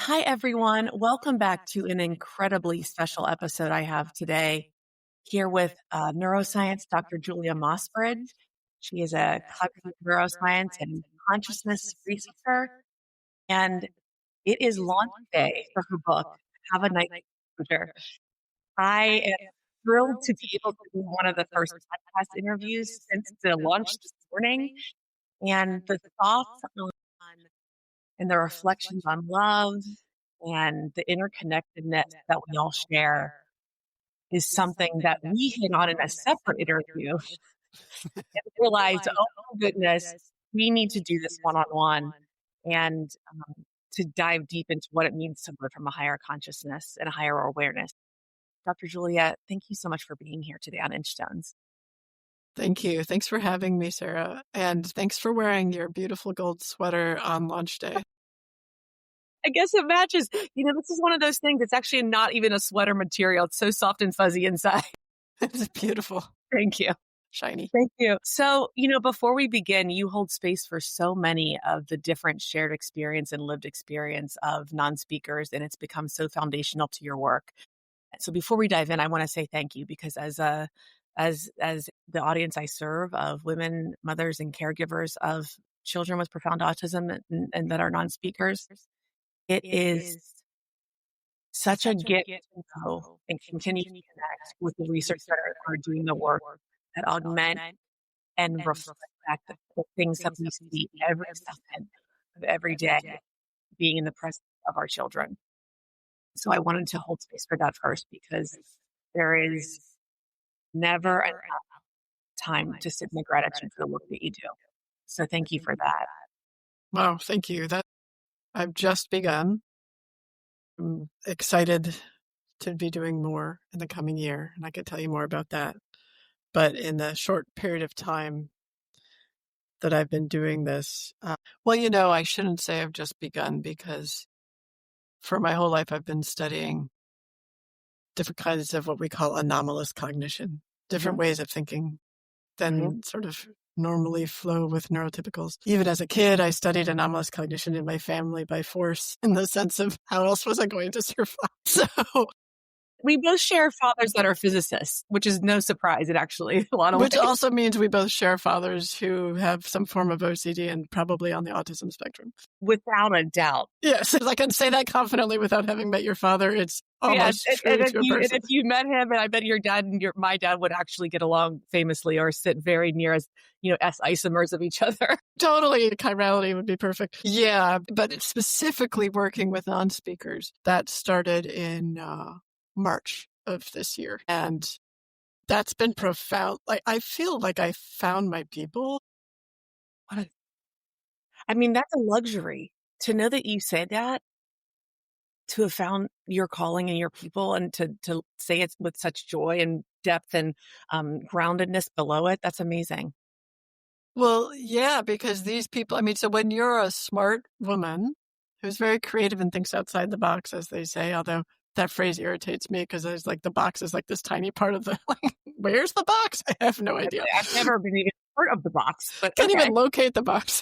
Hi, everyone. Welcome back to an incredibly special episode I have today here with neuroscience Dr. Julia Mossbridge. She is a cognitive neuroscience and consciousness researcher, and it is launch day for her book, Have a Night Future. I am thrilled to be able to do one of the first podcast interviews since the launch this morning, and the thoughts on and the reflections on love and the interconnectedness that we all share is something that we hit on in a separate interview and realized, oh my goodness, we need to do this one on one and to dive deep into what it means to live from a higher consciousness and a higher awareness. Dr. Julia, thank you so much for being here today on Inchstones. Thank you. Thanks for having me, Sarah. And thanks for wearing your beautiful gold sweater on launch day. I guess it matches. This is one of those things. It's actually not even a sweater material. It's so soft and fuzzy inside. It's beautiful. Thank you. Shiny. Thank you. So, before we begin, you hold space for so many of the different shared experience and lived experience of non-speakers, and it's become so foundational to your work. So before we dive in, I want to say thank you because as the audience I serve of women, mothers, and caregivers of children with profound autism and that are non-speakers, it is such a gift to go and continue to connect with the researchers that are doing the work that augment and reflect the things that we see every second of every day being in the presence of our children. So I wanted to hold space for that first because there is never enough time to sit in the gratitude for the work that you do. So thank you for that. Wow, thank you. I've just begun. I'm excited to be doing more in the coming year, and I could tell you more about that. But in the short period of time that I've been doing this, I shouldn't say I've just begun because for my whole life I've been studying different kinds of what we call anomalous cognition, different ways of thinking than sort of normally flow with neurotypicals. Even as a kid, I studied anomalous cognition in my family by force in the sense of how else was I going to survive? So we both share fathers that are physicists, which is no surprise. It actually, a lot of which ways. also means we both share fathers who have some form of OCD and probably on the autism spectrum. Without a doubt. Yes, I can say that confidently without having met your father. It's almost true to a person. And if you met him, and I bet your dad and my dad would actually get along famously or sit very near as, S isomers of each other. Totally. Chirality would be perfect. Yeah, but it's specifically working with non-speakers. That started in March of this year. And that's been profound. I feel like I found my people. That's a luxury to know that you said that, to have found your calling and your people, and to say it with such joy and depth and groundedness below it. That's amazing. Well, yeah, because these people, so when you're a smart woman who's very creative and thinks outside the box, as they say, although that phrase irritates me because there's the box is this tiny part of the, where's the box? I have no idea. I've never been even part of the box, but can't even locate the box.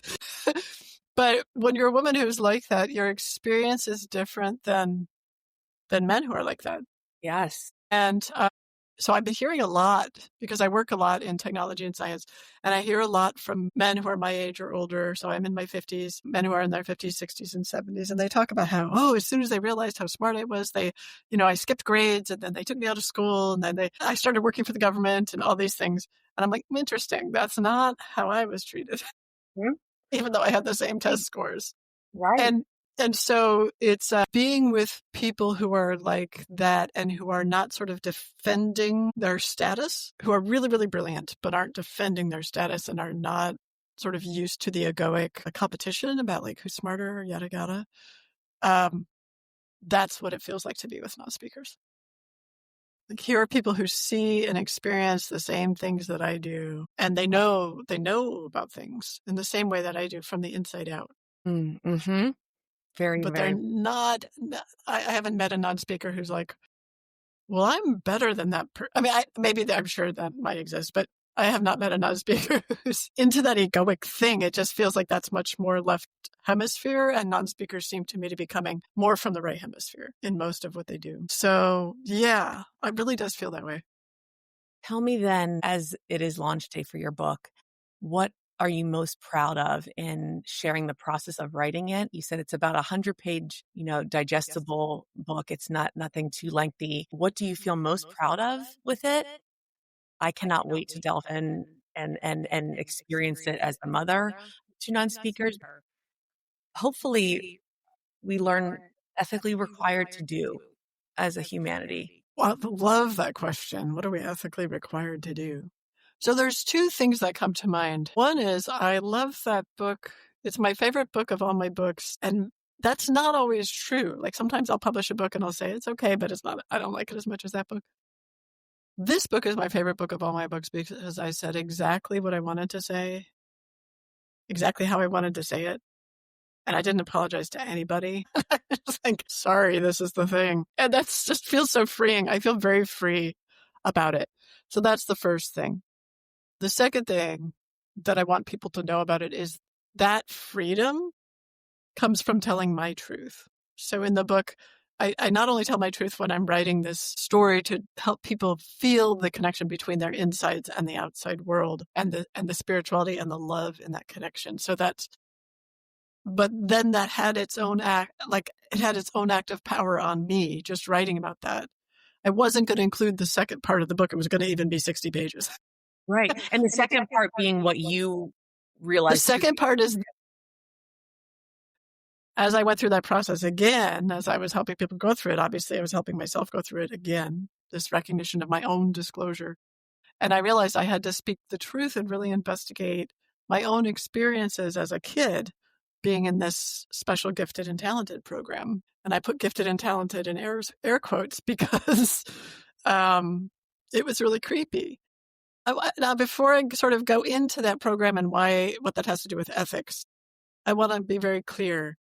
But when you're a woman who's like that, your experience is different than men who are like that. Yes. And so I've been hearing a lot because I work a lot in technology and science, and I hear a lot from men who are my age or older. So I'm in my 50s, men who are in their 50s, 60s, and 70s. And they talk about how, as soon as they realized how smart I was, I skipped grades, and then they took me out of school, and then I started working for the government and all these things. And I'm like, interesting. That's not how I was treated, even though I had the same test scores. Right. And so it's being with people who are like that and who are not sort of defending their status, who are really, really brilliant, but aren't defending their status and are not sort of used to the egoic competition about who's smarter, yada, yada. That's what it feels like to be with non-speakers. Here are people who see and experience the same things that I do, and they know about things in the same way that I do from the inside out. Mm-hmm. But they're not, I haven't met a non-speaker who's like, well, I'm better than that. I'm sure that might exist, but I have not met a non-speaker who's into that egoic thing. It just feels like that's much more left hemisphere, and non-speakers seem to me to be coming more from the right hemisphere in most of what they do. So yeah, it really does feel that way. Tell me then, as it is launch day for your book, what are you most proud of in sharing the process of writing it? You said it's about 100-page, digestible book. It's not nothing too lengthy. What do you feel most proud of with it? I cannot wait to delve in and experience it as a mother to non-speakers. Hopefully, we learn ethically required to do as a humanity. Well, I love that question. What are we ethically required to do? So there's two things that come to mind. One is I love that book. It's my favorite book of all my books. And that's not always true. Like sometimes I'll publish a book and I'll say it's okay, but it's not, I don't like it as much as that book. This book is my favorite book of all my books because I said exactly what I wanted to say, exactly how I wanted to say it. And I didn't apologize to anybody. It's like, sorry, this is the thing. And that's just feels so freeing. I feel very free about it. So that's the first thing. The second thing that I want people to know about it is that freedom comes from telling my truth. So in the book, I not only tell my truth when I'm writing this story to help people feel the connection between their insides and the outside world and the spirituality and the love in that connection. So that's, but then that had its own act, like it had its own act of power on me, just writing about that. I wasn't going to include the second part of the book. It was going to even be 60 pages. Right. And the second part being what you The realized. second part is as I went through that process again, as I was helping people go through it, obviously I was helping myself go through it again, this recognition of my own disclosure. And I realized I had to speak the truth and really investigate my own experiences as a kid being in this special gifted and talented program. And I put gifted and talented in air quotes because it was really creepy. Now, before I sort of go into that program and what that has to do with ethics, I want to be very clear.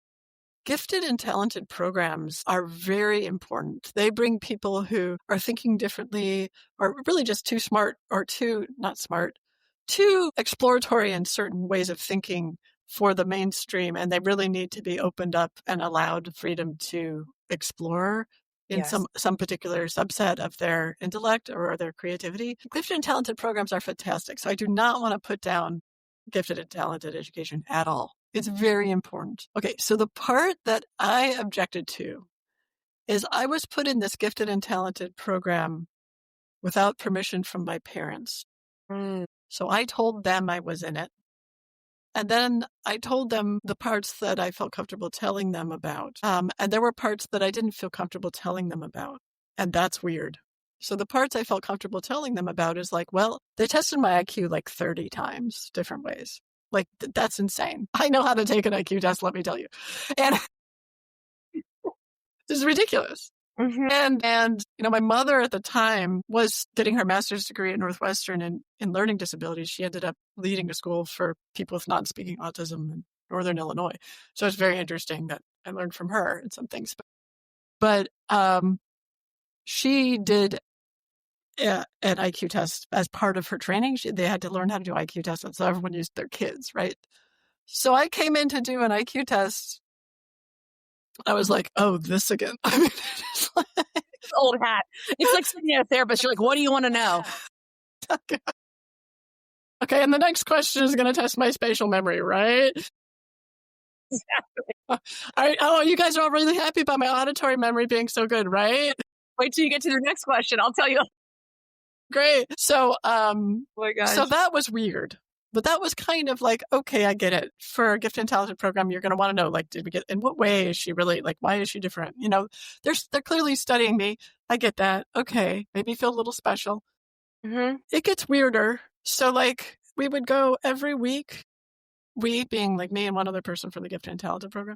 Gifted and talented programs are very important. They bring people who are thinking differently or really just too smart or not smart, too exploratory in certain ways of thinking for the mainstream. And they really need to be opened up and allowed freedom to explore in Yes. some particular subset of their intellect or their creativity. Gifted and talented programs are fantastic. So I do not want to put down gifted and talented education at all. It's very important. Okay, so the part that I objected to is I was put in this gifted and talented program without permission from my parents. So I told them I was in it. And then I told them the parts that I felt comfortable telling them about. And there were parts that I didn't feel comfortable telling them about. And that's weird. So the parts I felt comfortable telling them about is like, well, they tested my IQ like 30 times, different ways. Like, that's insane. I know how to take an IQ test, let me tell you. And this is ridiculous. Mm-hmm. And my mother at the time was getting her master's degree at Northwestern in learning disabilities. She ended up leading a school for people with non-speaking autism in Northern Illinois. So it's very interesting that I learned from her in some things. But she did an IQ test as part of her training. They had to learn how to do IQ tests. So everyone used their kids, right? So I came in to do an IQ test. I was like, oh, this again. I mean, it's like, Old hat. It's like sitting at a therapist. You're like, what do you want to know? okay, and the next question is going to test my spatial memory, right? All right. Oh, you guys are all really happy about my auditory memory being so good, right? Wait till you get to the next question. I'll tell you. Great. So, Oh my gosh. so that was weird. But that was kind of like, okay, I get it. For a gifted and talented program, you're going to want to know, like, in what way is she really, like, why is she different? They're clearly studying me. I get that. Okay, maybe feel a little special. Mm-hmm. It gets weirder. So, like, we would go every week. We, being like me and one other person from the gifted and talented program,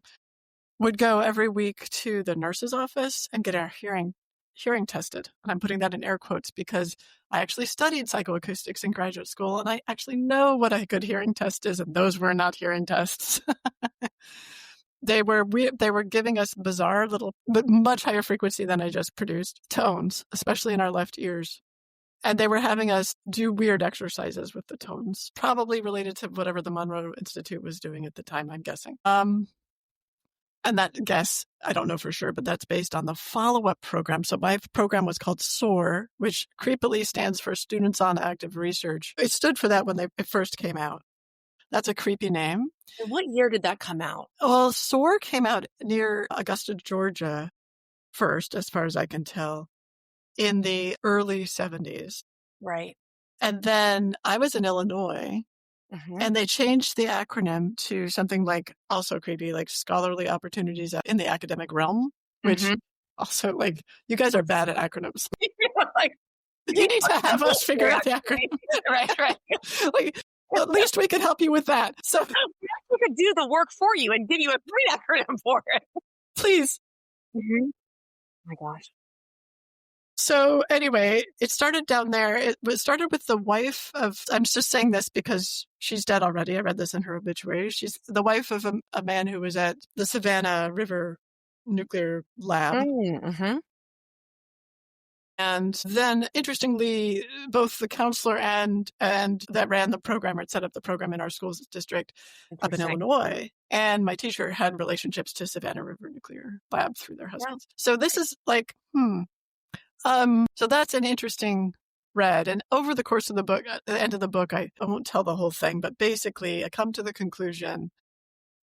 would go every week to the nurse's office and get our hearing tested. And I'm putting that in air quotes because I actually studied psychoacoustics in graduate school and I actually know what a good hearing test is, and those were not hearing tests. They were giving us bizarre little, but much higher frequency than I just produced tones, especially in our left ears. And they were having us do weird exercises with the tones, probably related to whatever the Monroe Institute was doing at the time, I'm guessing. And that guess, I don't know for sure, but that's based on the follow-up program. So my program was called SOAR, which creepily stands for Students on Active Research. It stood for that when it first came out. That's a creepy name. And what year did that come out? Well, SOAR came out near Augusta, Georgia first, as far as I can tell, in the early 70s. Right. And then I was in Illinois, and they changed the acronym to something like, also creepy, like Scholarly Opportunities in the Academic Realm, which also, like, you guys are bad at acronyms. Like, you need to have us figure out the acronym. Right. Like, at least we can help you with that. So we could do the work for you and give you a great acronym for it. Please. Oh my gosh. So anyway, it started down there. It started with the wife of, I'm just saying this because she's dead already. I read this in her obituary. She's the wife of a man who was at the Savannah River nuclear lab. And then, interestingly, both the counselor and that ran the program or set up the program in our school's district up in Illinois, and my teacher had relationships to Savannah River Nuclear Lab through their husbands. Yeah. So this is like, so that's an interesting read. And over the course of the book, at the end of the book, I won't tell the whole thing, but basically I come to the conclusion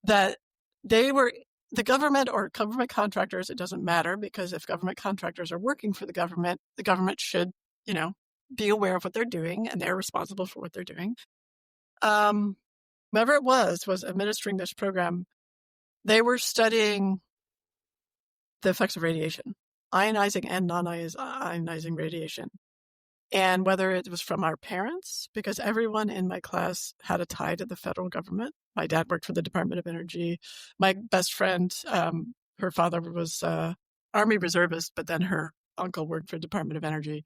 that they were the government or government contractors. It doesn't matter, because if government contractors are working for the government should, be aware of what they're doing, and they're responsible for what they're doing. Whoever it was administering this program, they were studying the effects of radiation, ionizing and non-ionizing radiation. And whether it was from our parents, because everyone in my class had a tie to the federal government. My dad worked for the Department of Energy. My best friend, her father was Army reservist, but then her uncle worked for the Department of Energy.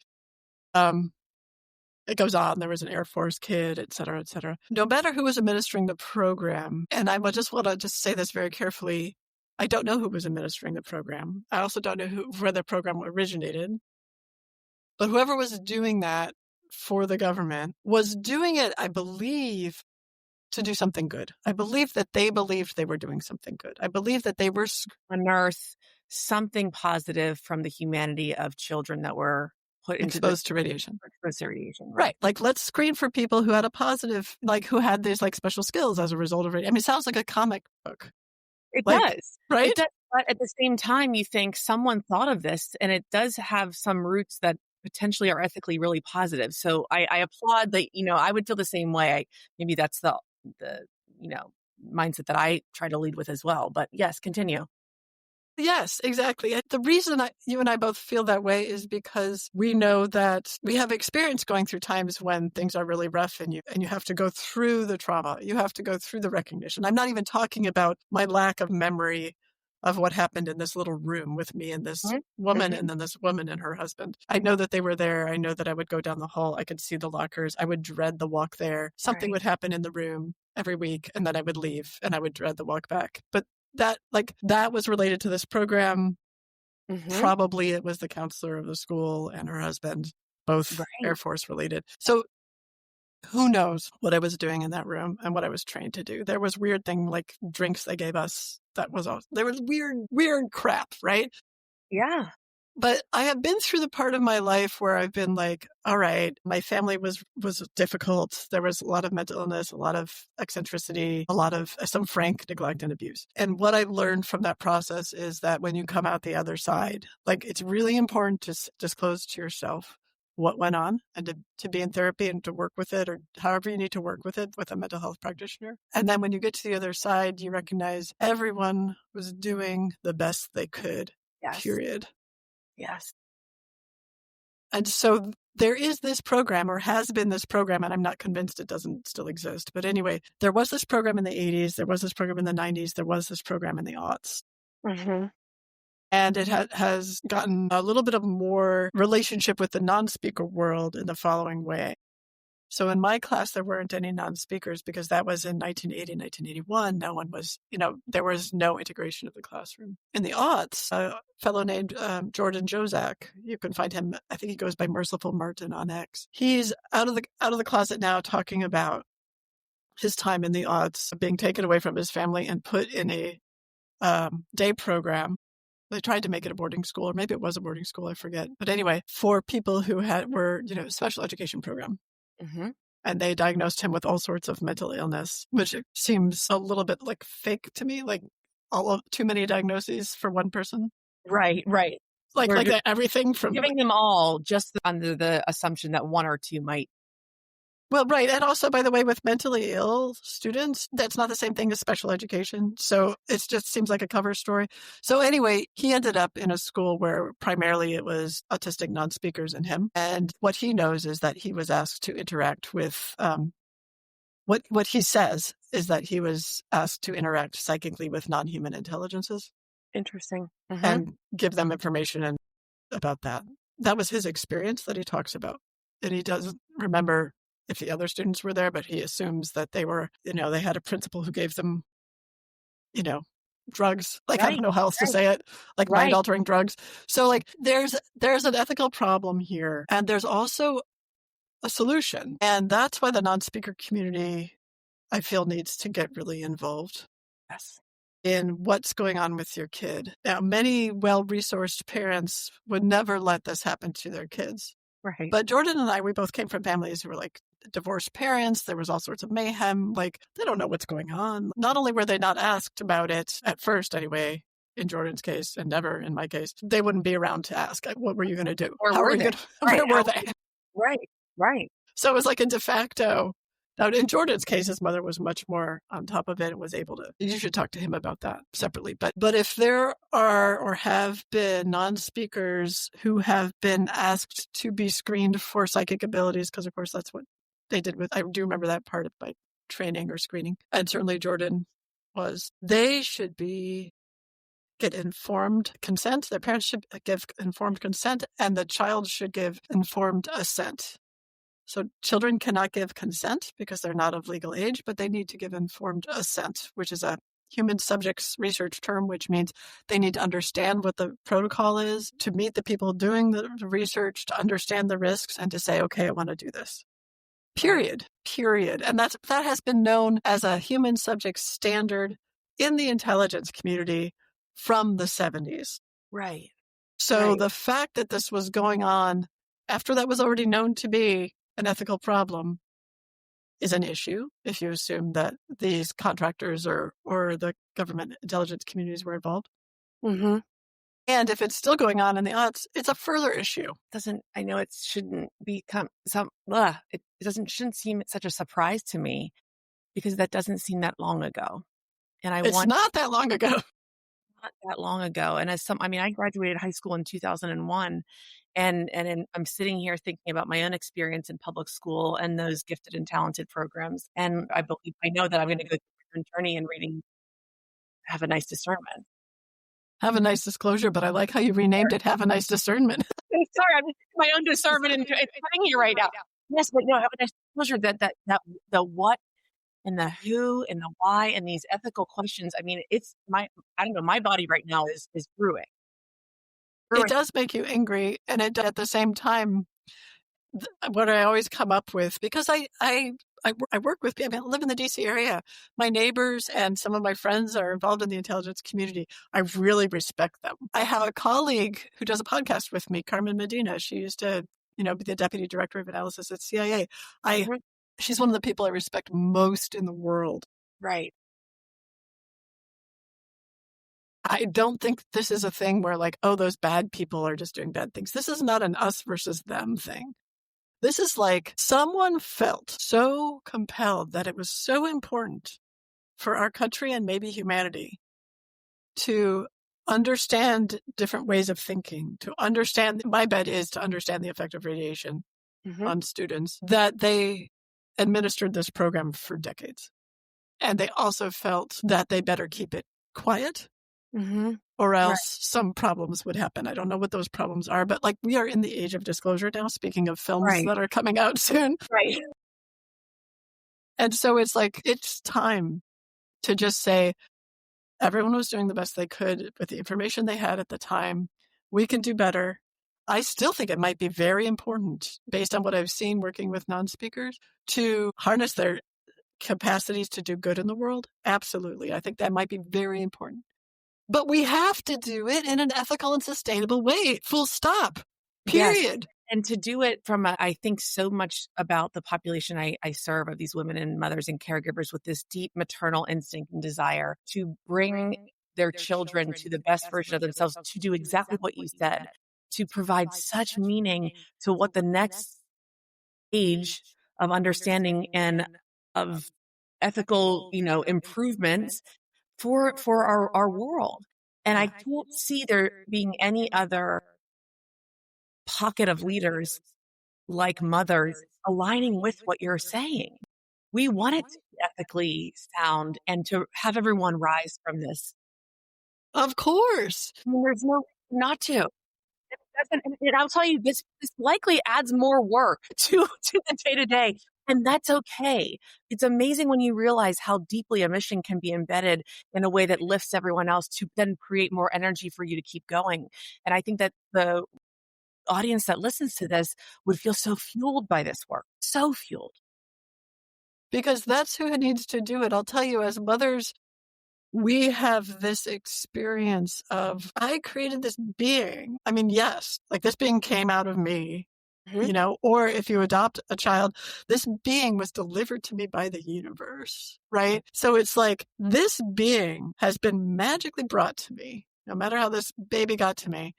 It goes on. There was an Air Force kid, et cetera, et cetera. No matter who was administering the program, and I want to say this very carefully, I don't know who was administering the program. I also don't know where the program originated. But whoever was doing that for the government was doing it, I believe, to do something good. I believe that they believed they were doing something good. I believe that they were unearth something positive from the humanity of children that were put exposed to radiation. Exposed to radiation, right? Like, let's screen for people who had a positive, like who had these like special skills as a result of it. I mean, it sounds like a comic book. It does, right? It does, but at the same time, you think someone thought of this, and it does have some roots that potentially are ethically really positive. So I applaud that. I would feel the same way. Maybe that's the mindset that I try to lead with as well. But yes, continue. Yes, exactly. The reason you and I both feel that way is because we know that we have experience going through times when things are really rough, and you have to go through the trauma. You have to go through the recognition. I'm not even talking about my lack of memory of what happened in this little room with me and this woman, and then this woman and her husband. I know that they were there. I know that I would go down the hall. I could see the lockers. I would dread the walk there. Something would happen in the room every week, and then I would leave, and I would dread the walk back. But that was related to this program. Probably it was the counselor of the school and her husband, both Air Force related. So who knows what I was doing in that room and what I was trained to do. There was weird thing like drinks they gave us. There was weird crap, right? Yeah. But I have been through the part of my life where I've been like, all right, my family was difficult. There was a lot of mental illness, a lot of eccentricity, a lot of some frank neglect and abuse. And what I learned from that process is that when you come out the other side, like, it's really important to disclose to yourself what went on, and to be in therapy and to work with it, or however you need to work with it with a mental health practitioner. And then when you get to the other side, you recognize everyone was doing the best they could, period. Yes. And so there is this program, or has been this program, and I'm not convinced it doesn't still exist. But anyway, there was this program in the 80s. There was this program in the 90s. There was this program in the aughts. And it has gotten a little bit of more relationship with the non-speaker world in the following way. So in my class, there weren't any non-speakers because that was in 1980, 1981. No one was, there was no integration of the classroom. In the aughts, a fellow named Jordan Jozak, you can find him, I think he goes by Merciful Martin on X. He's out of the closet now, talking about his time in the aughts, being taken away from his family and put in a day program. They tried to make it a boarding school, or maybe it was a boarding school, I forget. But anyway, for people who were special education program. Mm-hmm. And they diagnosed him with all sorts of mental illness, which seems a little bit like fake to me, like too many diagnoses for one person. Right. Like that, everything from giving them all just under the assumption that one or two might. Well, right. And also, by the way, with mentally ill students, that's not the same thing as special education. So it just seems like a cover story. So anyway, he ended up in a school where primarily it was autistic non-speakers and him. And what he knows is that he was asked to interact with, what he says is that he was asked to interact psychically with non-human intelligences. Interesting. Mm-hmm. And give them information about that. That was his experience that he talks about. And he doesn't remember if the other students were there, but he assumes that they were, they had a principal who gave them, drugs. Like, right. I don't know how else to say it, like mind altering drugs. So like there's an ethical problem here, and there's also a solution. And that's why the non-speaker community, I feel, needs to get really involved. Yes. In what's going on with your kid. Now, many well-resourced parents would never let this happen to their kids. Right. But Jordan and I, we both came from families who were like divorced parents. There was all sorts of mayhem. Like, they don't know what's going on. Not only were they not asked about it at first anyway, in Jordan's case, and never in my case, they wouldn't be around to ask, what were you going to do? Where were they? Where were they? Right. So it was like a de facto. Now, in Jordan's case, his mother was much more on top of it and was able to. You should talk to him about that separately. But if there are or have been non-speakers who have been asked to be screened for psychic abilities, because of course that's what they did I do remember that part of my training or screening, and certainly Jordan was, they should get informed consent. Their parents should give informed consent, and the child should give informed assent. So children cannot give consent because they're not of legal age, but they need to give informed assent, which is a human subjects research term, which means they need to understand what the protocol is, to meet the people doing the research, to understand the risks, and to say, okay, I want to do this. Period. And that has been known as a human subjects standard in the intelligence community from the 70s. Right. So the fact that this was going on after that was already known to be an ethical problem is an issue if you assume that these contractors or the government intelligence communities were involved. Mm-hmm. And if it's still going on in the aughts, it's a further issue. I know it shouldn't become shouldn't seem such a surprise to me, because that doesn't seem that long ago. And it's not that long ago. Not that long ago. And I graduated high school in 2001. And I'm sitting here thinking about my own experience in public school and those gifted and talented programs. And I know that I'm going to go through a journey in reading, Have a Nice Discernment. Have a Nice Disclosure, but I like how you renamed it Have a Nice Discernment. Sorry, I'm my own discernment and it's sitting here right now. Yes, but no, Have a Nice Disclosure, that the what and the who and the why and these ethical questions. I mean, my body right now is brewing. It does make you angry. And at the same time, what I always come up with, because I work with people, I live in the DC area. My neighbors and some of my friends are involved in the intelligence community. I really respect them. I have a colleague who does a podcast with me, Carmen Medina. She used to, be the deputy director of analysis at CIA. She's one of the people I respect most in the world. Right. I don't think this is a thing where like, oh, those bad people are just doing bad things. This is not an us versus them thing. This is like someone felt so compelled that it was so important for our country and maybe humanity to understand different ways of thinking, to understand, my bet is to understand the effect of radiation on students, that they administered this program for decades. And they also felt that they better keep it quiet. Or else some problems would happen. I don't know what those problems are, but like we are in the age of disclosure now, speaking of films that are coming out soon. Right. And so it's like, it's time to just say, everyone was doing the best they could with the information they had at the time. We can do better. I still think it might be very important, based on what I've seen working with non-speakers, to harness their capacities to do good in the world. Absolutely. I think that might be very important. But we have to do it in an ethical and sustainable way. Full stop. Yes. Period. And to do it from I think so much about the population I serve of these women and mothers and caregivers with this deep maternal instinct and desire to bring their children to the best version of themselves, to do exactly what you said, to provide such meaning to what the next age of understanding and of ethical, improvements for our world. And I don't see there being any other pocket of leaders like mothers aligning with what you're saying. We want it to be ethically sound and to have everyone rise from this. Of course. I mean, there's no not to. It doesn't, and I'll tell you, this likely adds more work to the day to day, and that's okay. It's amazing when you realize how deeply a mission can be embedded in a way that lifts everyone else to then create more energy for you to keep going. And I think that the audience that listens to this would feel so fueled by this work, so fueled. Because that's who needs to do it. I'll tell you, as mothers, we have this experience of, I created this being. I mean, yes, like this being came out of me, or if you adopt a child, this being was delivered to me by the universe, right? So it's like this being has been magically brought to me, no matter how this baby got to me.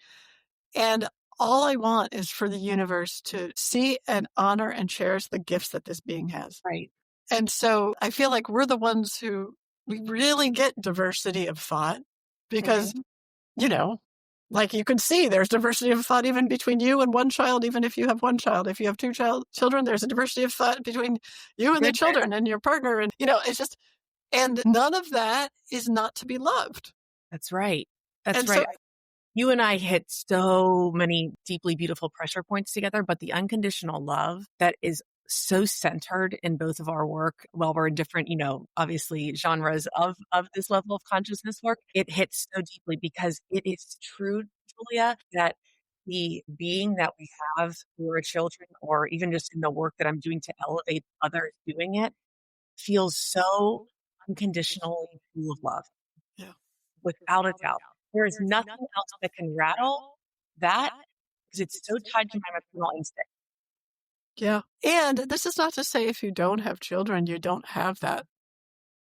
And all I want is for the universe to see and honor and cherish the gifts that this being has. Right. And so I feel like we're the ones who we really get diversity of thought because, like you can see there's diversity of thought even between you and one child, even if you have one child. If you have two children, there's a diversity of thought between you and the children and your partner. And, it's just, and none of that is not to be loved. That's right. That's And right. so, You and I hit so many deeply beautiful pressure points together, but the unconditional love that is so centered in both of our work, while we're in different, obviously genres of this level of consciousness work, it hits so deeply because it is true, Julia, that the being that we have for our children, or even just in the work that I'm doing to elevate others doing it, feels so unconditionally full of love, yeah. without a doubt. There is nothing else that can rattle that because it's so tied to my maternal instinct. Yeah. And this is not to say if you don't have children, you don't have that.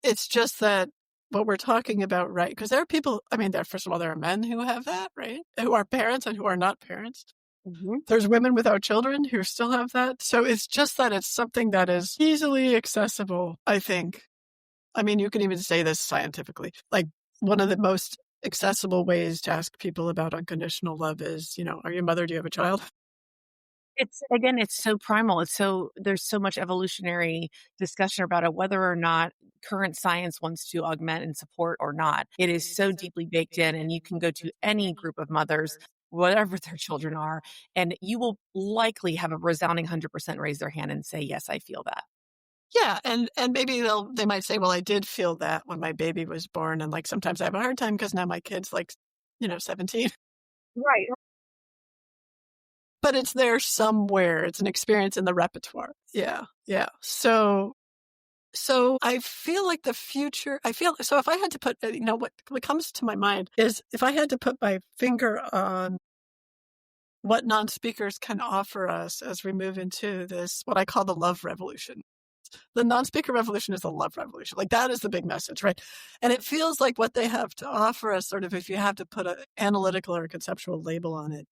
It's just that what we're talking about, right? Because there are people, first of all, there are men who have that, right? Who are parents and who are not parents. Mm-hmm. There's women without children who still have that. So it's just that it's something that is easily accessible, I think. You can even say this scientifically. Like one of the most accessible ways to ask people about unconditional love is, are you a mother? Do you have a child? It's so primal. There's so much evolutionary discussion about it, whether or not current science wants to augment and support or not. It is so deeply baked in, and you can go to any group of mothers, whatever their children are, and you will likely have a resounding 100% raise their hand and say, yes, I feel that. Yeah. And maybe they might say, well, I did feel that when my baby was born. And like, sometimes I have a hard time because now my kid's like, 17. Right. But it's there somewhere. It's an experience in the repertoire. Yeah. Yeah. So I feel like the future, so if I had to put, what comes to my mind is if I had to put my finger on what non-speakers can offer us as we move into this, what I call the love revolution. The non-speaker revolution is the love revolution. Like that is the big message, right? And it feels like what they have to offer us, sort of, if you have to put an analytical or a conceptual label on it,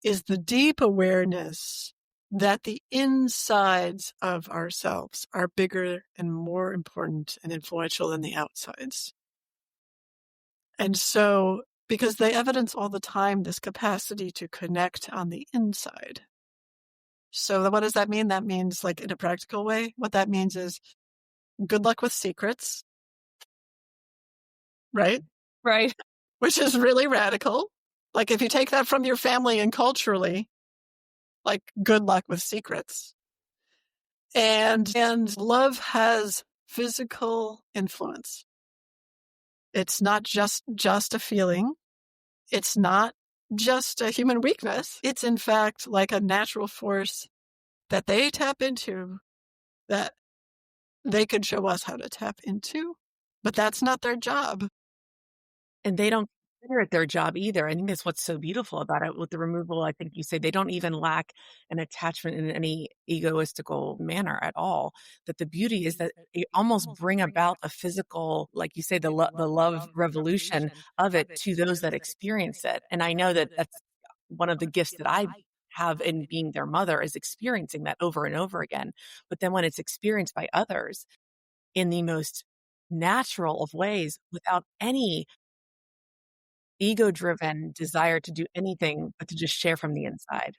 is the deep awareness that the insides of ourselves are bigger and more important and influential than the outsides. And so, because they evidence all the time this capacity to connect on the inside. So what does that mean? That means, like, in a practical way, what that means is good luck with secrets, right? Right. Which is really radical. Like if you take that from your family and culturally, like good luck with secrets. And love has physical influence. It's not just a feeling. It's not just a human weakness. It's in fact like a natural force that they tap into that they could show us how to tap into, but that's not their job. And they don't consider it their job either. I think that's what's so beautiful about it with the removal. I think you say they don't even lack an attachment in any egoistical manner at all. That the beauty is that it almost bring about a physical, like you say, the love revolution of it to those that experience it. And I know that that's one of the gifts that I have in being their mother is experiencing that over and over again. But then when it's experienced by others in the most natural of ways without any ego-driven desire to do anything but to just share from the inside.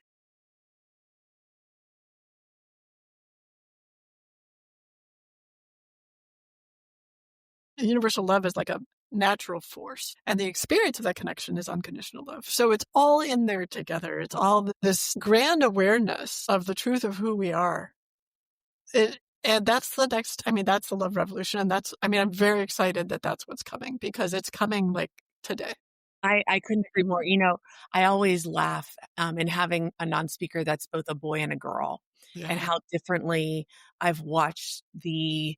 Universal love is like a natural force, and the experience of that connection is unconditional love. So it's all in there together. It's all this grand awareness of the truth of who we are. And that's the next, I mean, that's the love revolution. And I'm very excited that that's what's coming because it's coming like today. I couldn't agree more. I always laugh, in having a non-speaker that's both a boy and a girl, and Yeah. how differently I've watched the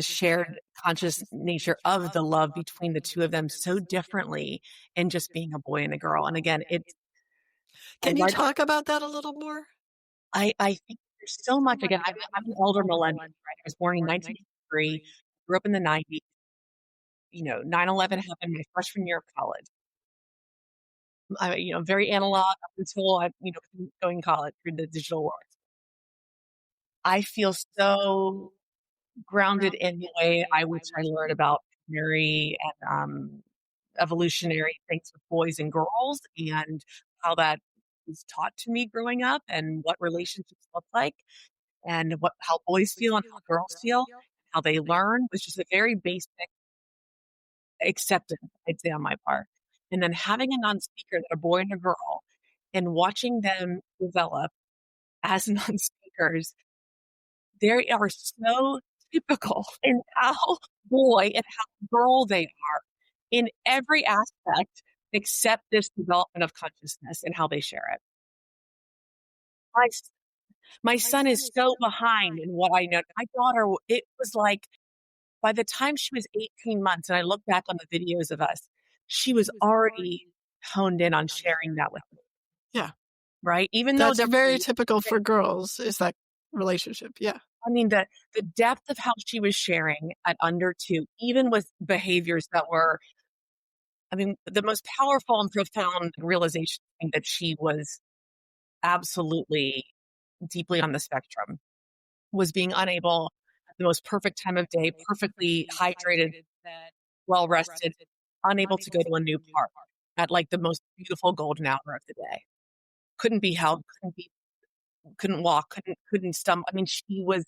shared conscious nature of the love between the two of them so differently in just being a boy and a girl. And again, I Can you like talk about that a little more? I think there's so much. Again, I'm an older millennial, right? I was born in 1983, grew up in the 90s. 9/11 happened my freshman year of college. Very analog up until going college through the digital world. I feel so grounded in the way I wish I learned about very and evolutionary things with boys and girls and how that was taught to me growing up and what relationships look like and how boys feel and how girls feel, how they learn was just a very basic acceptance, I'd say, on my part. And then having a non-speaker, that a boy and a girl, and watching them develop as non-speakers, they are so typical in how boy and how girl they are in every aspect except this development of consciousness and how they share it. My, s- my son is so behind in what I know. My daughter, it was like by the time she was 18 months, and I look back on the videos of us, she was already honed in on sharing that with me, Yeah. right? Even though That's they're very boys, typical for girls is that relationship. Yeah. I mean, the depth of how she was sharing at under 2, even with behaviors that were, I mean, the most powerful and profound realization that she was absolutely deeply on the spectrum was being unable at the most perfect time of day, perfectly hydrated, well rested, unable to go to a new park at like the most beautiful golden hour of the day. Couldn't be held, couldn't walk, couldn't stumble. I mean, she was,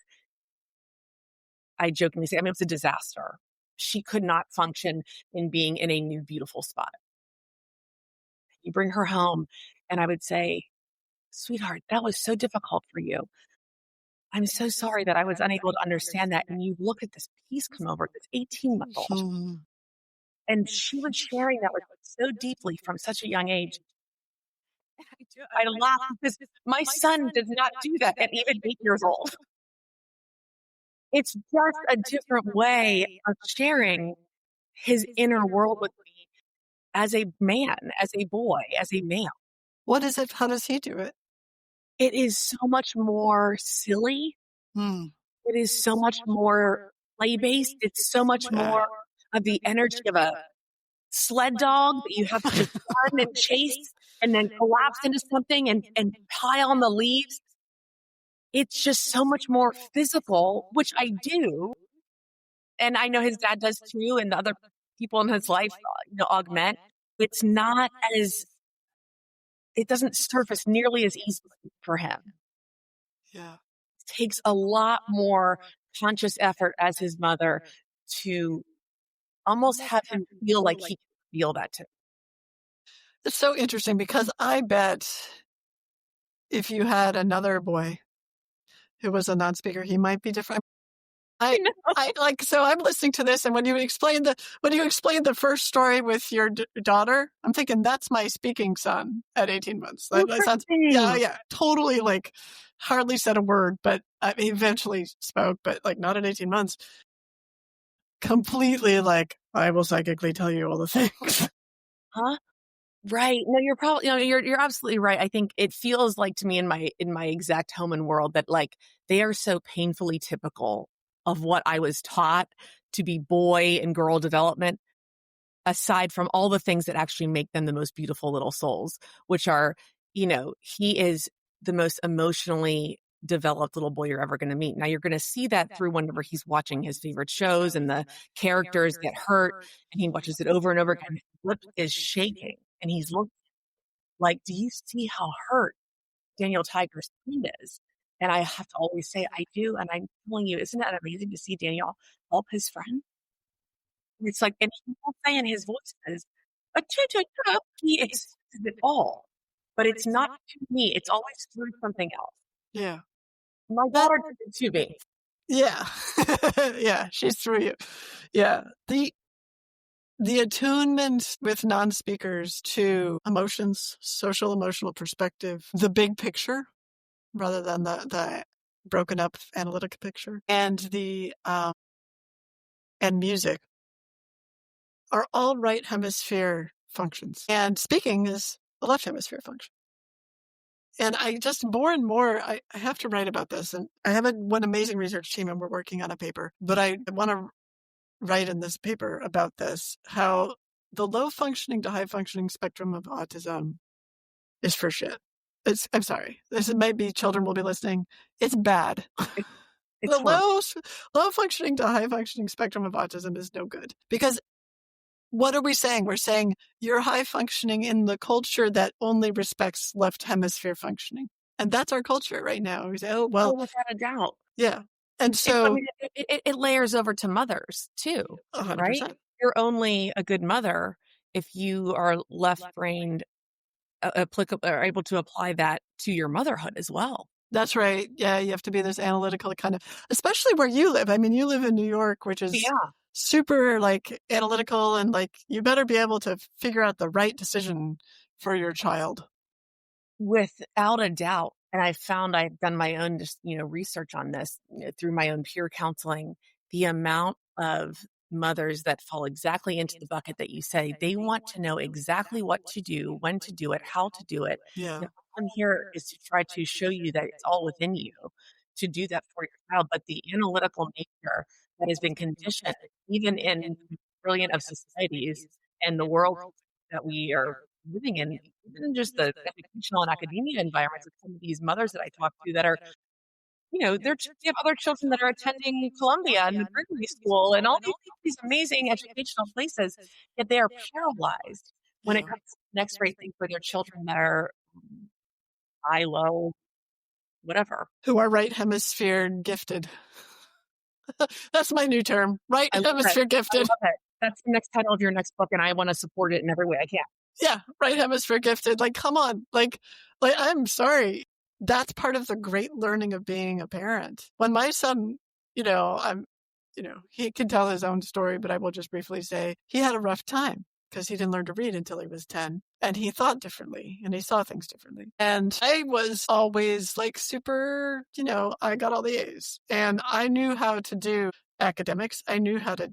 I jokingly say, I mean, it was a disaster. She could not function in being in a new, beautiful spot. You bring her home, and I would say, sweetheart, that was so difficult for you. I'm so sorry that I was unable to understand that. And you look at this peace come over this 18-month-old. Hmm. And she was sharing that with me so deeply from such a young age. I laugh because my son does not do that at even 8 years old. It's just a different way of sharing his inner world with me as a man, as a boy, as a male. What is it? How does he do it? It is so much more silly. Hmm. It is so much more play based. It's so much Yeah. more of the energy of a sled dog that you have to just run and chase and then collapse into something and pile on the leaves. It's just so much more physical, which I do. And I know his dad does too, and the other people in his life, augment. It's not as, it doesn't surface nearly as easily for him. Yeah. It takes a lot more conscious effort as his mother to almost have him feel like he can feel that too. It's so interesting because I bet if you had another boy who was a non-speaker, he might be different. I I know. I like so I'm listening to this, and when you explained the first story with your daughter, I'm thinking that's my speaking son at 18 months. That sounds Interesting. yeah, totally like hardly said a word, but he eventually spoke, but like not at 18 months. Completely like I will psychically tell you all the things. Huh? Right. No, you're probably, you're absolutely right. I think it feels like to me in my exact home and world that like they are so painfully typical of what I was taught to be boy and girl development, aside from all the things that actually make them the most beautiful little souls, which are, he is the most emotionally developed little boy you're ever going to meet. Now you're going to see that through whenever he's watching his favorite shows and the characters get hurt and he watches it over and over again. His lip is shaking and he's looking like, do you see how hurt Daniel Tiger's friend is? And I have to always say, I do. And I'm telling you, isn't that amazing to see Daniel help his friend? It's like, and he will say in his voices, a choo-choo-choo, he expresses it all. But it's not to me. It's always through something else. Yeah. My That daughter did it to me. yeah. Yeah, she's through you. Yeah. The attunement with non-speakers to emotions, social emotional perspective, the big picture rather than the broken up analytic picture, and the and music are all right hemisphere functions. And speaking is a left hemisphere function. And I just more and more, I have to write about this. And I have one amazing research team and we're working on a paper, but I want to write in this paper about this, how the low functioning to high functioning spectrum of autism is for shit. I'm sorry. This might be children will be listening. It's bad. It, it's The horrible. low functioning to high functioning spectrum of autism is no good because what are we saying? We're saying you're high functioning in the culture that only respects left hemisphere functioning. And that's our culture right now. We say, oh, Oh, well, without a doubt. yeah. And I so mean, it layers over to mothers too, right? 100%. You're only a good mother if you are left-brained, applicable, or able to apply that to your motherhood as well. That's right. Yeah, you have to be this analytical kind of, especially where you live. I mean, you live in New York, which is Yeah, super like analytical and like you better be able to figure out the right decision for your child. without a doubt. And I found I've done my own just, research on this, through my own peer counseling, the amount of mothers that fall exactly into the bucket that you say they want to know exactly what to do, when to do it, how to do it. Yeah. And I'm here is to try to show you that it's all within you to do that for your child. But the analytical nature that has been conditioned, even in the brilliant of societies and the world that we are living in, even just the educational and academia environments of some of these mothers that I talk to that are, they have other children that are attending Columbia and the Brigham School and all these amazing educational places, yet they are paralyzed when it Yeah. comes to the next right thing for their children that are high, low, whatever. Who are right hemisphere gifted. That's my new term. Right I love it. hemisphere I gifted. love it. That's the next title of your next book, and I want to support it in every way I can. Yeah, right hemisphere gifted. Like, come on. Like I'm sorry. That's part of the great learning of being a parent. When my son, I'm, he can tell his own story, but I will just briefly say he had a rough time because he didn't learn to read until he was 10 and he thought differently and he saw things differently. And I was always like super, I got all the A's and I knew how to do academics. I knew how to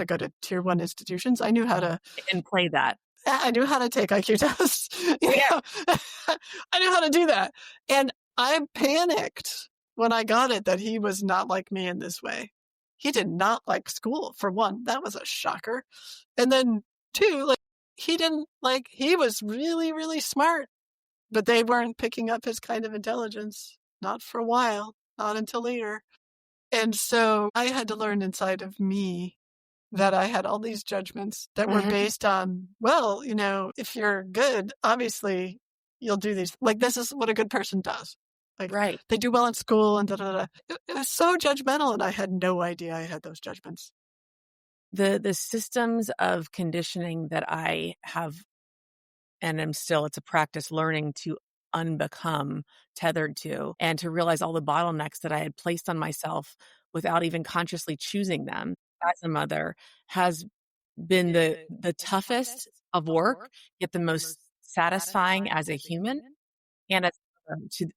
go to tier 1 institutions. And play that. I knew how to take IQ tests. Yeah. I knew how to do that. And I panicked when I got it that he was not like me in this way. He did not like school, for one. That was a shocker. And then two, like he was really, really smart, but they weren't picking up his kind of intelligence. Not for a while, not until later. And so I had to learn inside of me that I had all these judgments that were based on, well, if you're good, obviously you'll do these. Like, this is what a good person does. Like, Right. they do well in school and da da da. It was so judgmental, and I had no idea I had those judgments. The systems of conditioning that I have and am still, it's a practice learning to unbecome tethered to, and to realize all the bottlenecks that I had placed on myself without even consciously choosing them as a mother has been the toughest of work, yet the most satisfying as a human and as to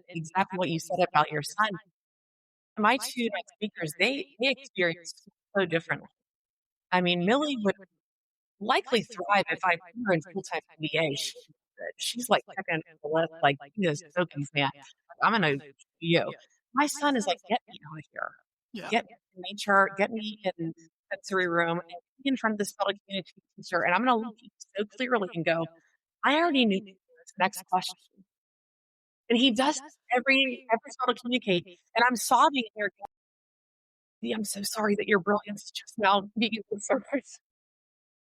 exactly what you said about your son. My 2 night speakers, they experience so differently. I mean, Millie would likely thrive if I put her in full-time PBA. She's like second on the list, like, you know, Smokies, man. Like, I'm gonna do you. My son is like, "Get me out of here. Yeah. Get me in nature, get me in sensory room, and be in front of this fellow community teacher, and I'm gonna look at you so clearly and go, 'I already knew this next question.'" And he does every spell to communicate, and I'm sobbing here going, "Dee, I'm so sorry that your brilliance is just now being the surface."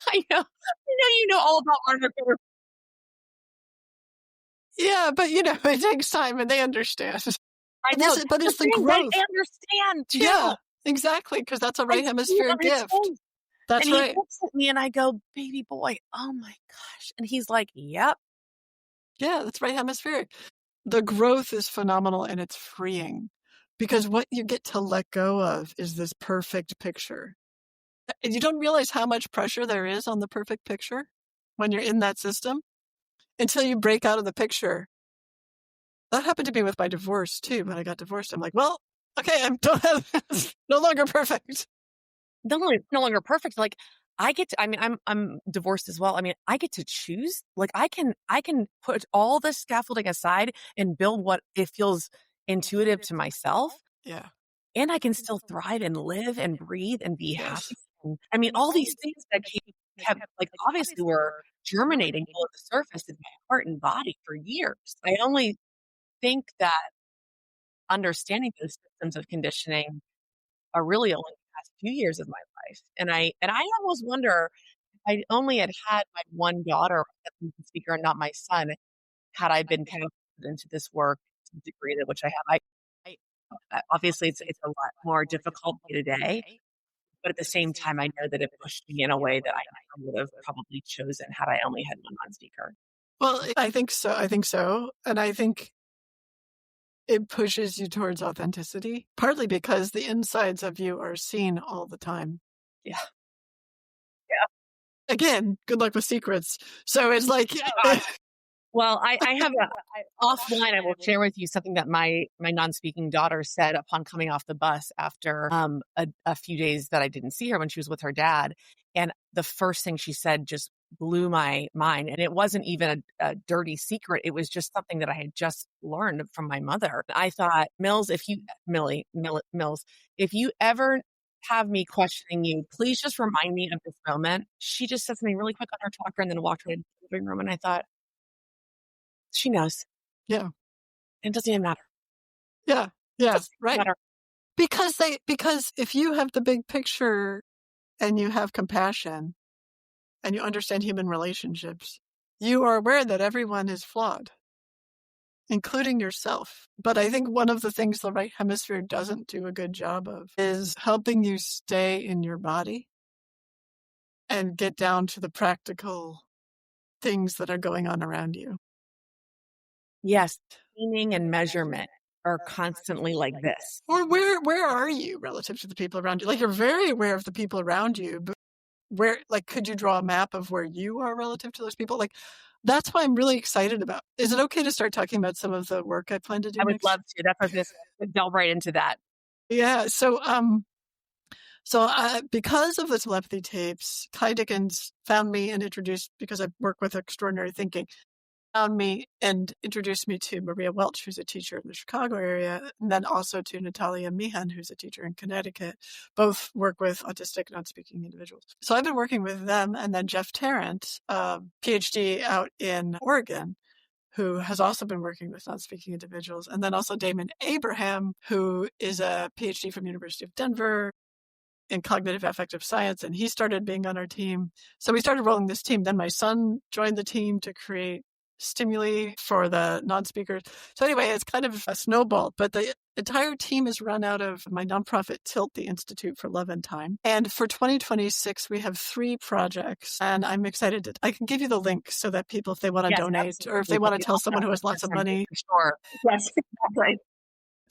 I know. I know you know all about Margaret. Yeah, but it takes time and they understand. I But know. but The it's the thing, growth. they understand too. Yeah, exactly, because that's a I right see it hemisphere on his gift. face. And That's he right. looks at me and I go, "Baby boy, oh my gosh." And he's like, "Yep." Yeah, that's right hemispheric. The growth is phenomenal and it's freeing because what you get to let go of is this perfect picture. And you don't realize how much pressure there is on the perfect picture when you're in that system until you break out of the picture. That happened to me with my divorce too. When I got divorced, I'm like, well, okay, it's no longer perfect. No longer perfect. Like, I get to, I mean, I'm divorced as well. I mean, I get to choose. Like, I can put all the scaffolding aside and build what it feels intuitive to myself, Yeah. and I can still thrive and live and breathe and be Yes. happy. And, I mean, all these things that kept, like, obviously were germinating below the surface in my heart and body for years. I only think that understanding those systems of conditioning are really only the past few years of my life. And I almost wonder if I only had my one daughter as a speaker and not my son, had I been kind of put into this work to the degree to which I have. Obviously it's a lot more difficult day to day, but at the same time, I know that it pushed me in a way that I never would have probably chosen had I only had one non-speaker. Well, I think so. I think so. And I think it pushes you towards authenticity, partly because the insides of you are seen all the time. Yeah. Again, good luck with secrets. So it's like, Well, I have offline, I will share with you something that my non-speaking daughter said upon coming off the bus after a few days that I didn't see her when she was with her dad. And the first thing she said just blew my mind. And it wasn't even a dirty secret. It was just something that I had just learned from my mother. I thought, Mills, if you ever have me questioning you, please just remind me of this moment. She just said something really quick on her talker and then walked right into the living room. And I thought, she knows. yeah, It doesn't even matter. yeah, It yeah, doesn't right. matter. Because if you have the big picture and you have compassion and you understand human relationships, you are aware that everyone is flawed, including yourself. But I think one of the things the right hemisphere doesn't do a good job of is helping you stay in your body and get down to the practical things that are going on around you. Yes, meaning and measurement are constantly like this. Or where are you relative to the people around you? Like, you're very aware of the people around you, but could you draw a map of where you are relative to those people? Like, that's why I'm really excited about. Is it okay to start talking about some of the work I plan to do I would next? love to. That's what I was going to delve right into that. Yeah. Because of the telepathy tapes, Kai Dickens found me and introduced, because I work with extraordinary thinking, found me and introduced me to Maria Welch, who's a teacher in the Chicago area, and then also to Natalia Meehan, who's a teacher in Connecticut. Both work with autistic non-speaking individuals. So I've been working with them, and then Jeff Tarrant, PhD out in Oregon, who has also been working with non-speaking individuals, and then also Damon Abraham, who is a PhD from University of Denver in cognitive affective science, and he started being on our team. So we started rolling this team. Then my son joined the team to create stimuli for the non-speakers. So anyway, it's kind of a snowball, but the entire team is run out of my nonprofit Tilt, the Institute for Love and Time. And for 2026, we have 3 projects, and I'm excited I can give you the link so that people, if they want to Yes, donate absolutely. or if they want to tell someone who has lots of money. For sure. Yes, exactly.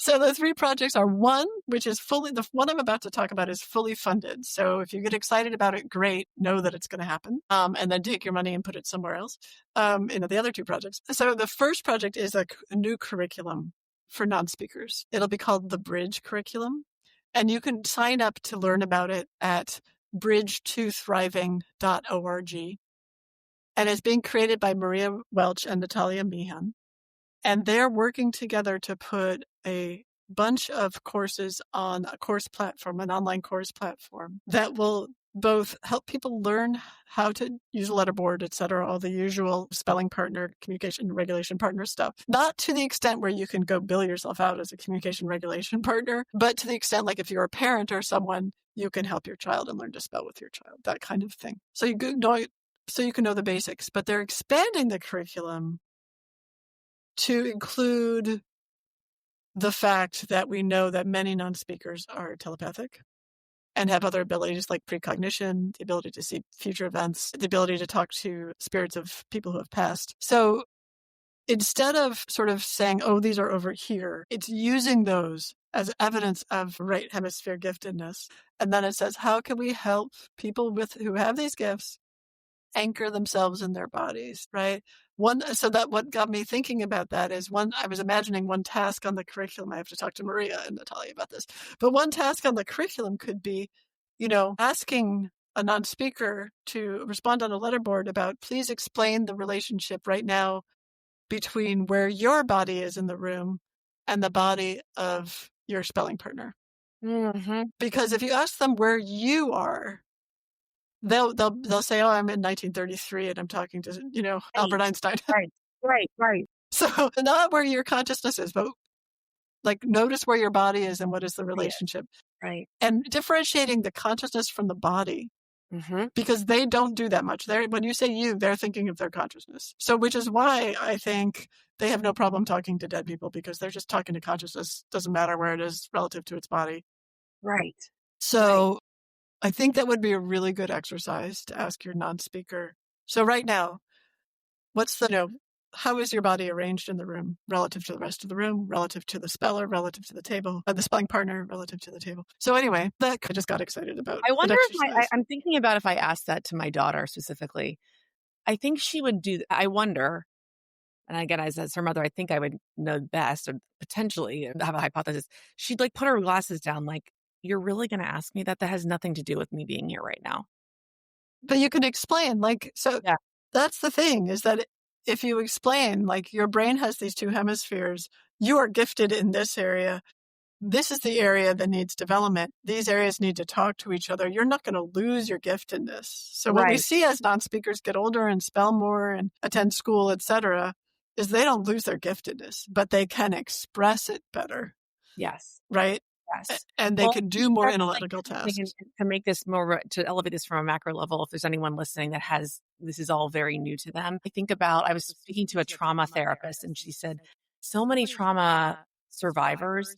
So the 3 projects are one, which is the one I'm about to talk about is fully funded. So if you get excited about it, great, know that it's going to happen. And then take your money and put it somewhere else. In the other 2 projects. So the first project is a new curriculum for non-speakers. It'll be called the Bridge curriculum. And you can sign up to learn about it at bridge2thriving.org. And it's being created by Maria Welch and Natalia Meehan. And they're working together to put a bunch of courses on a course platform, an online course platform that will both help people learn how to use a letterboard, et cetera, all the usual spelling partner, communication regulation partner stuff. Not to the extent where you can go bill yourself out as a communication regulation partner, but to the extent like if you're a parent or someone, you can help your child and learn to spell with your child, that kind of thing. So you can know the basics, but they're expanding the curriculum to include the fact that we know that many non-speakers are telepathic and have other abilities like precognition, the ability to see future events, the ability to talk to spirits of people who have passed. So instead of sort of saying, oh, these are over here, it's using those as evidence of right hemisphere giftedness. And then it says, how can we help people who have these gifts anchor themselves in their bodies, right? So that what got me thinking about that is I was imagining one task on the curriculum. I have to talk to Maria and Natalia about this, but one task on the curriculum could be, asking a non-speaker to respond on a letterboard about, please explain the relationship right now between where your body is in the room and the body of your spelling partner. Mm-hmm. Because if you ask them where you are, they'll say, oh, I'm in 1933 and I'm talking to, Albert Einstein. Right. So not where your consciousness is, but like notice where your body is and what is the relationship. Right. And differentiating the consciousness from the body, because they don't do that much. When you say you, they're thinking of their consciousness. So which is why I think they have no problem talking to dead people, because they're just talking to consciousness. Doesn't matter where it is relative to its body. Right. So I think that would be a really good exercise to ask your non-speaker. So right now, how is your body arranged in the room relative to the rest of the room, relative to the speller, relative to the table, the spelling partner, relative to the table? So anyway, I just got excited about. I wonder if I'm thinking about if I asked that to my daughter specifically. I think she would do. I wonder. And again, as her mother, I think I would know best, or potentially have a hypothesis. She'd put her glasses down, you're really going to ask me that? That has nothing to do with me being here right now. But you can explain, Yeah. That's the thing, is that if you explain, your brain has these 2 hemispheres, you are gifted in this area. This is the area that needs development. These areas need to talk to each other. You're not going to lose your giftedness. So what we see as non-speakers get older and spell more and attend school, etc., is they don't lose their giftedness, but they can express it better. Yes. Right? Yes. And they can do more analytical tasks. To make this to elevate this from a macro level, if there's anyone listening that this is all very new to them, I was speaking to a trauma therapist, and she said, so many trauma survivors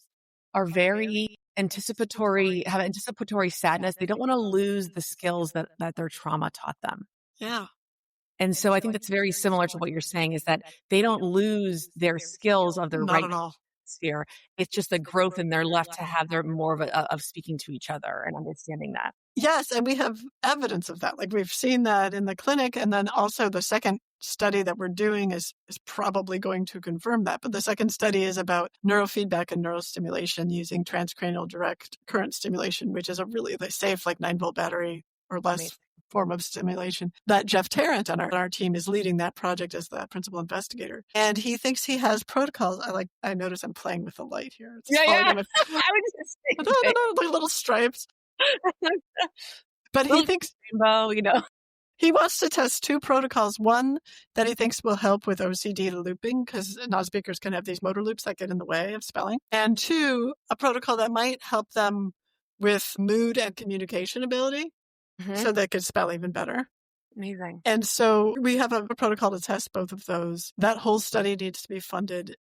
are very have anticipatory sadness. They don't want to lose the skills that their trauma taught them. Yeah. And so I think that's very similar to what you're saying, is that they don't lose their skills of their Not at all. sphere. It's just the growth in their left to have their more of speaking to each other and understanding that. Yes, and we have evidence of that. We've seen that in the clinic, and then also the second study that we're doing is probably going to confirm that. But the second study is about neurofeedback and neurostimulation using transcranial direct current stimulation, which is a really safe 9-volt battery or less form of stimulation. That Jeff Tarrant on our team is leading that project as the principal investigator. And he thinks he has protocols. I notice I'm playing with the light here. It's I would just say the little stripes. But he thinks rainbow, he wants to test 2 protocols. One that he thinks will help with OCD looping, because non-speakers can have these motor loops that get in the way of spelling. And 2, a protocol that might help them with mood and communication ability, so they could spell even better. Amazing. And so we have a protocol to test both of those. That whole study needs to be funded.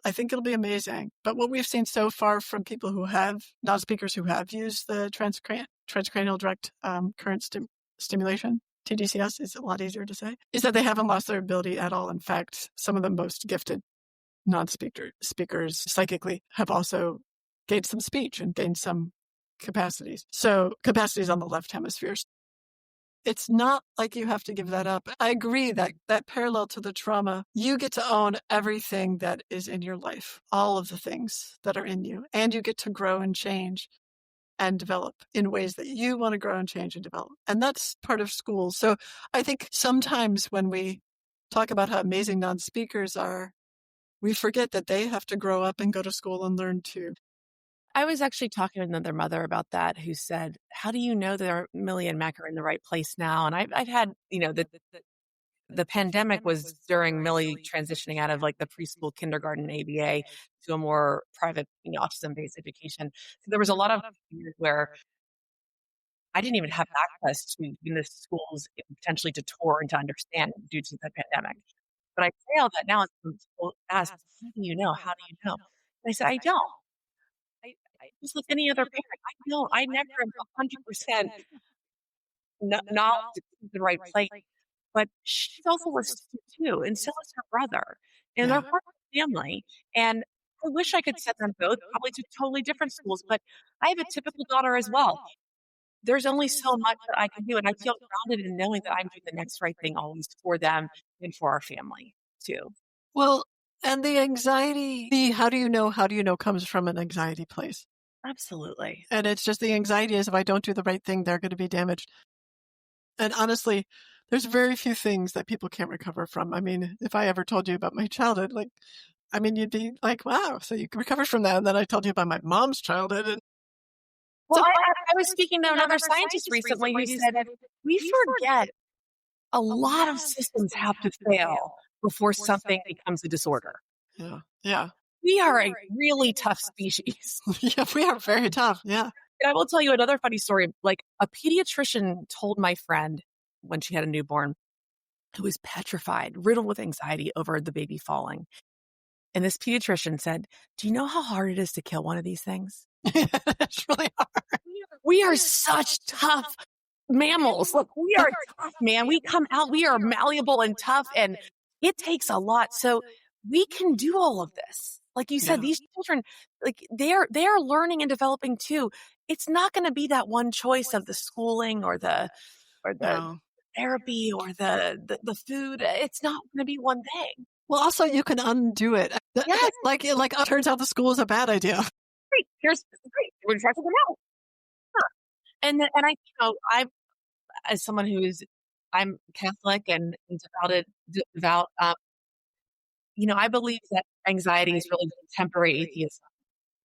I think it'll be amazing. But what we've seen so far from people who have, non-speakers who have used the transcranial direct current stimulation, TDCS is a lot easier to say, is that they haven't lost their ability at all. In fact, some of the most gifted speakers psychically have also gained some speech and gained some capacities. So capacities on the left hemisphere. It's not like you have to give that up. I agree that parallel to the trauma, you get to own everything that is in your life, all of the things that are in you, and you get to grow and change and develop in ways that you want to grow and change and develop. And that's part of school. So I think sometimes when we talk about how amazing non-speakers are, we forget that they have to grow up and go to school and learn too. I was actually talking with another mother about that who said, how do you know that Millie and Mac are in the right place now? And I've had, the pandemic was during Millie transitioning out of like the preschool, kindergarten, ABA to a more private, autism-based education. So there was a lot of years where I didn't even have access to the schools potentially to tour and to understand due to the pandemic. But I say all that now as people ask, how do you know? How do you know? And I said, I don't. Just like any other parent, I don't. I never am 100% knowledge is the right place. But she's also a student too, and so is her brother. And they're Yeah. part of the family. And I wish I could send them both probably to totally different schools, but I have a typical daughter as well. There's only so much that I can do, and I feel grounded in knowing that I'm doing the next right thing always for them and for our family too. Well, and the anxiety, the how do you know comes from an anxiety place. Absolutely. And it's just the anxiety is if I don't do the right thing, they're going to be damaged. And honestly, there's very few things that people can't recover from. I mean, if I ever told you about my childhood, you'd be like, wow, so you recovered from that. And then I told you about my mom's childhood. And Well, I was speaking to another scientist recently who said, we forget a lot of systems have to fail before something becomes a disorder. yeah, yeah, We are a really tough species. yeah, we are very tough. Yeah. And I will tell you another funny story. Like a pediatrician told my friend when she had a newborn who was petrified, riddled with anxiety over the baby falling. And this pediatrician said, do you know how hard it is to kill one of these things? It's really hard. We are such tough mammals. Look, we are tough, man. We come out, we are malleable and tough, and it takes a lot. So we can do all of this. Like you said, Yeah. these children, like they're learning and developing too. It's not going to be that one choice of the schooling or the No. therapy or the food. It's not going to be one thing. Well, also you can undo it. Yes. It turns out the school is a bad idea. Great. Great. We're going to try something else. Huh. And I, as someone I'm Catholic and devout. I believe that anxiety is really temporary atheism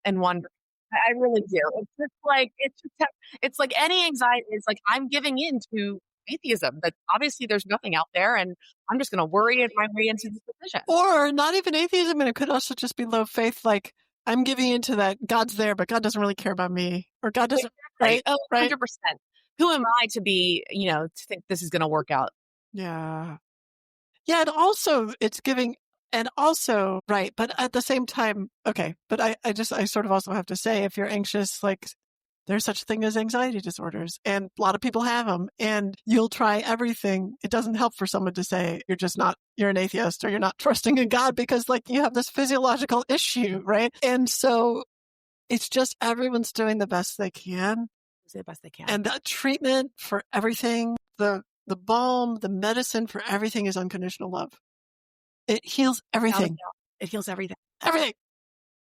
and wonder. I really do. It's like any anxiety. It's like I'm giving in to atheism. That obviously there's nothing out there, and I'm just going to worry my way into this decision. Or not even atheism, and it could also just be low faith. Like I'm giving into that God's there, but God doesn't really care about me, or God doesn't. Right? Right? Oh, Right? 100%. Who am I to be, to think this is going to work out? Yeah. Yeah, and also it's giving, and also, right, but at the same time, okay, but I sort of also have to say, if you're anxious, like, there's such a thing as anxiety disorders, and a lot of people have them, and you'll try everything. It doesn't help for someone to say you're an atheist or you're not trusting in God because, like, you have this physiological issue, right? And so it's just everyone's doing the best they can. Do the best they can. And the treatment for everything, the balm, the medicine for everything is unconditional love. It heals everything. It heals everything. Everything.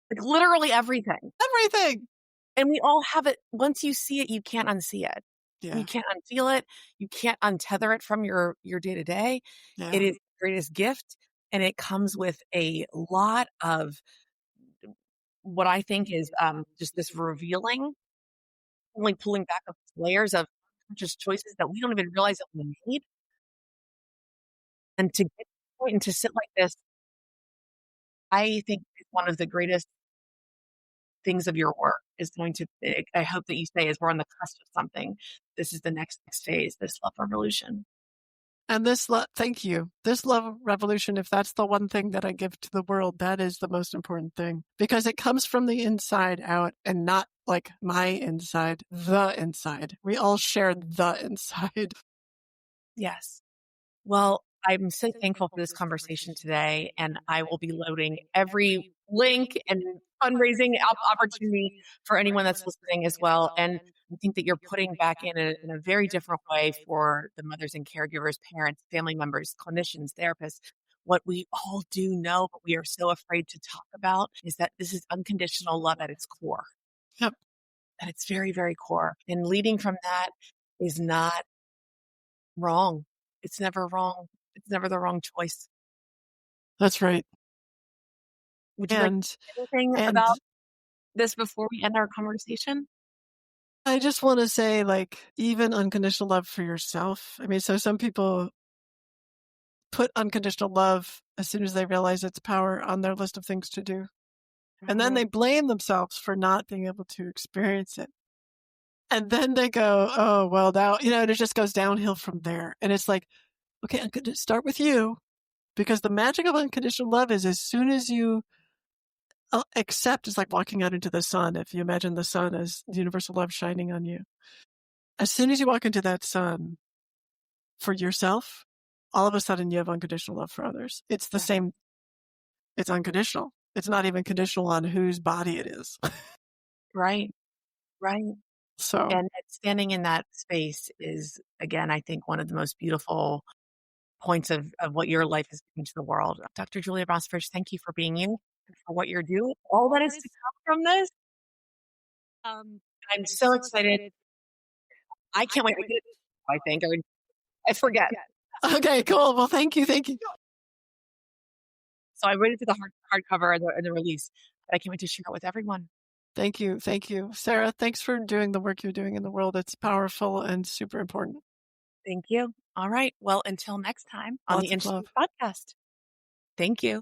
Like literally everything. Everything. And we all have it. Once you see it, you can't unsee it. Yeah. You can't unfeel it. You can't untether it from your day to day. Yeah. It is the greatest gift. And it comes with a lot of what I think is just this revealing, like pulling back of layers of just choices that we don't even realize that we made. And to get to the point and to sit like this, I think is one of the greatest things of your work is going to, I hope that you say, is we're on the cusp of something. This is the next phase, this love revolution. And thank you. This love revolution, if that's the one thing that I give to the world, that is the most important thing because it comes from the inside out and not like my inside, the inside. We all share the inside. Yes. Well, I'm so thankful for this conversation today, and I will be loading every link and fundraising opportunity for anyone that's listening as well. And I think that you're putting back in a very different way for the mothers and caregivers, parents, family members, clinicians, therapists. What we all do know, but we are so afraid to talk about is that this is unconditional love at its core, Yep, at its very, very core. And leading from that is not wrong. It's never wrong. It's never the wrong choice. that's right. Would you like to And say anything and about this before we end our conversation? I just want to say, like, even unconditional love for yourself. I mean, so some people put unconditional love as soon as they realize its power on their list of things to do. And then Mhm. they blame themselves for not being able to experience it. And then they go, oh, well, now, and it just goes downhill from there. And it's like, okay, I'm going to start with you because the magic of unconditional love is as soon as you accept, it's like walking out into the sun. If you imagine the sun as universal love shining on you, as soon as you walk into that sun for yourself, all of a sudden you have unconditional love for others. It's the Yeah. same. It's unconditional. It's not even conditional on whose body it is. Right, right. So And standing in that space is, again, I think one of the most beautiful points of what your life is giving to the world. Dr. Julia Mossbridge, thank you for being you and for what you're doing, all that is to come from this. I'm so excited. I can't wait. I think I forget. okay, cool. Well, thank you. Thank you. So I waited for the hardcover and the release, but I can't wait to share it with everyone. Thank you. Thank you. Sarah, thanks for doing the work you're doing in the world. It's powerful and super important. Thank you. All right. Well, until next time on the Lots of Interesting love. Podcast. Thank you.